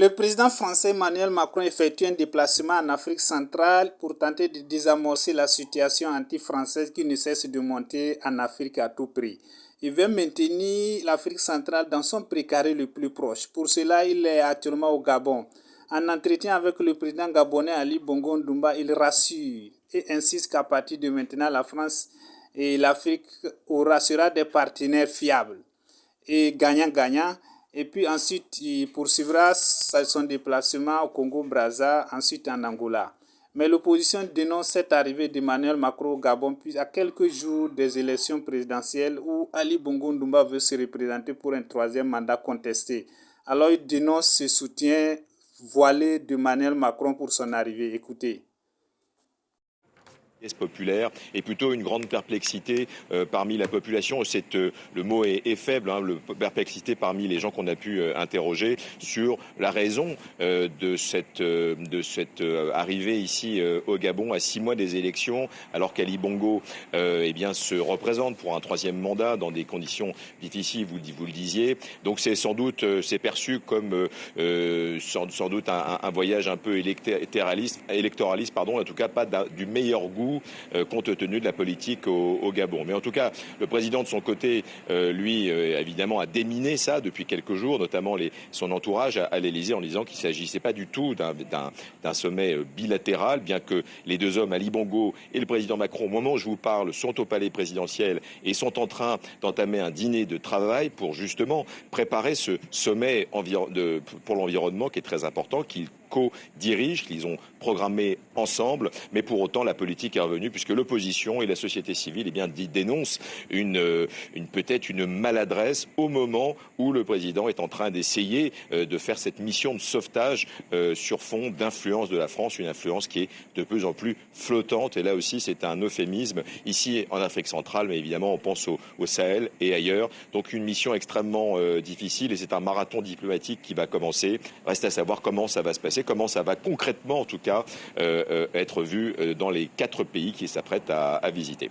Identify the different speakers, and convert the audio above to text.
Speaker 1: Le président français Emmanuel Macron effectue un déplacement en Afrique centrale pour tenter de désamorcer la situation anti-française qui ne cesse de monter en Afrique à tout prix. Il veut maintenir l'Afrique centrale dans son précaré le plus proche. Pour cela, il est actuellement au Gabon. En entretien avec le président gabonais Ali Bongo Ndumba, il rassure et insiste qu'à partir de maintenant, la France et l'Afrique sera des partenaires fiables et gagnant-gagnant. Et puis ensuite, il poursuivra son déplacement au Congo-Brazza, ensuite en Angola. Mais l'opposition dénonce cette arrivée d'Emmanuel Macron au Gabon, puis à quelques jours des élections présidentielles où Ali Bongo Ndumba veut se représenter pour un troisième mandat contesté. Alors il dénonce ce soutien voilé d'Emmanuel Macron pour son arrivée. Écoutez.
Speaker 2: Populaire et plutôt une grande perplexité parmi la population. Le mot est faible, hein, perplexité parmi les gens qu'on a pu interroger sur la raison de cette arrivée ici au Gabon à 6 mois des élections, alors qu'Ali Bongo se représente pour un troisième mandat dans des conditions difficiles, vous le disiez. Donc c'est sans doute c'est perçu comme sans doute un voyage un peu électoraliste, en tout cas pas du meilleur goût compte tenu de la politique au Gabon. Mais en tout cas, le président de son côté, lui, évidemment, a déminé ça depuis quelques jours, notamment son entourage à l'Élysée, en disant qu'il ne s'agissait pas du tout d'un sommet bilatéral, bien que les deux hommes, Ali Bongo et le président Macron, au moment où je vous parle, sont au palais présidentiel et sont en train d'entamer un dîner de travail pour justement préparer ce sommet pour l'environnement qui est très important, qu'ils co-dirigent, qu'ils ont programmé ensemble, mais pour autant la politique est revenue puisque l'opposition et la société civile dénoncent peut-être une maladresse au moment où le président est en train d'essayer de faire cette mission de sauvetage sur fond d'influence de la France, une influence qui est de plus en plus flottante, et là aussi c'est un euphémisme ici en Afrique centrale, mais évidemment on pense au Sahel et ailleurs, donc une mission extrêmement difficile, et c'est un marathon diplomatique qui va commencer. Reste à savoir comment ça va se passer, comment ça va concrètement en tout cas être vu dans les 4 pays qui s'apprêtent à visiter.